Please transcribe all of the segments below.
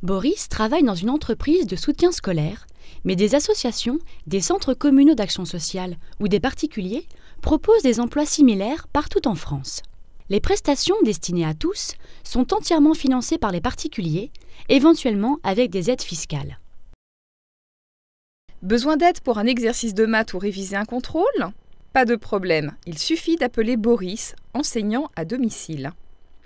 Boris travaille dans une entreprise de soutien scolaire, mais des associations, des centres communaux d'action sociale ou des particuliers proposent des emplois similaires partout en France. Les prestations destinées à tous sont entièrement financées par les particuliers, éventuellement avec des aides fiscales. Besoin d'aide pour un exercice de maths ou réviser un contrôle? Pas de problème, il suffit d'appeler Boris, enseignant à domicile.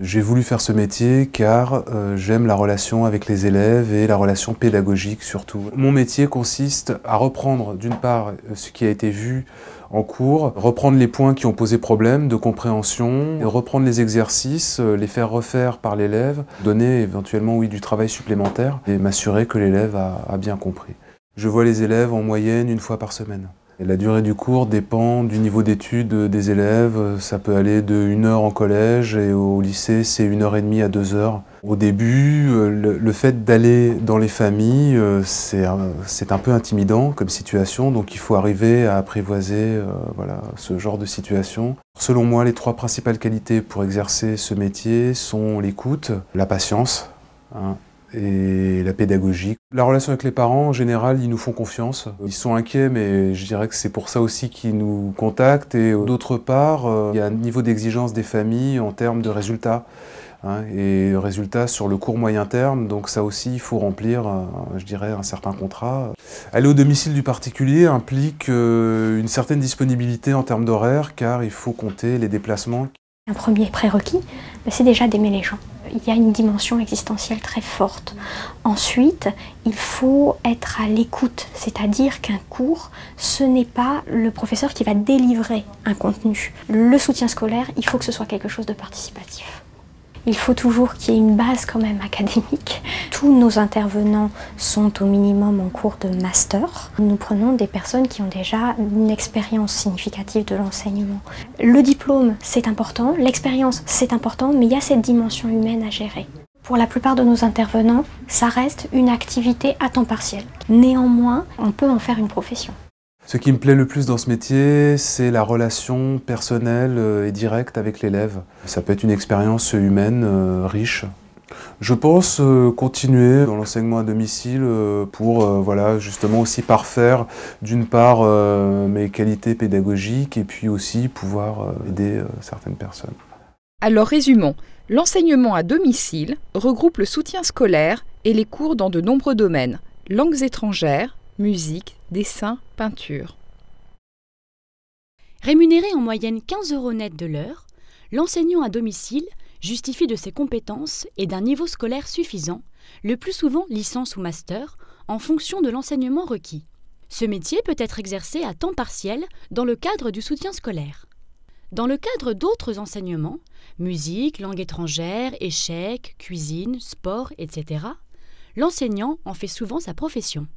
J'ai voulu faire ce métier car j'aime la relation avec les élèves et la relation pédagogique surtout. Mon métier consiste à reprendre d'une part ce qui a été vu en cours, reprendre les points qui ont posé problème de compréhension, reprendre les exercices, les faire refaire par l'élève, donner éventuellement du travail supplémentaire et m'assurer que l'élève a bien compris. Je vois les élèves en moyenne une fois par semaine. Et la durée du cours dépend du niveau d'études des élèves. Ça peut aller de 1 heure en collège et au lycée, c'est 1h30 à 2 heures. Au début, le fait d'aller dans les familles, c'est un peu intimidant comme situation, donc il faut arriver à apprivoiser ce genre de situation. Selon moi, les 3 principales qualités pour exercer ce métier sont l'écoute, la patience, et la pédagogie. La relation avec les parents, en général, ils nous font confiance. Ils sont inquiets, mais je dirais que c'est pour ça aussi qu'ils nous contactent. Et d'autre part, il y a un niveau d'exigence des familles en termes de résultats. Et résultats sur le court moyen terme, donc ça aussi, il faut remplir, je dirais, un certain contrat. Aller au domicile du particulier implique une certaine disponibilité en termes d'horaire, car il faut compter les déplacements. Un premier prérequis, c'est déjà d'aimer les gens. Il y a une dimension existentielle très forte. Ensuite, il faut être à l'écoute, c'est-à-dire qu'un cours, ce n'est pas le professeur qui va délivrer un contenu. Le soutien scolaire, il faut que ce soit quelque chose de participatif. Il faut toujours qu'il y ait une base quand même académique. Tous nos intervenants sont au minimum en cours de master. Nous prenons des personnes qui ont déjà une expérience significative de l'enseignement. Le diplôme, c'est important, l'expérience, c'est important, mais il y a cette dimension humaine à gérer. Pour la plupart de nos intervenants, ça reste une activité à temps partiel. Néanmoins, on peut en faire une profession. Ce qui me plaît le plus dans ce métier, c'est la relation personnelle et directe avec l'élève. Ça peut être une expérience humaine riche. Je pense continuer dans l'enseignement à domicile pour justement aussi parfaire d'une part mes qualités pédagogiques et puis aussi pouvoir aider certaines personnes. Alors résumons, l'enseignement à domicile regroupe le soutien scolaire et les cours dans de nombreux domaines, langues étrangères, musique, dessin, peinture. Rémunéré en moyenne 15 € net de l'heure, l'enseignant à domicile justifie de ses compétences et d'un niveau scolaire suffisant, le plus souvent licence ou master, en fonction de l'enseignement requis. Ce métier peut être exercé à temps partiel dans le cadre du soutien scolaire. Dans le cadre d'autres enseignements, musique, langue étrangère, échecs, cuisine, sport, etc., l'enseignant en fait souvent sa profession.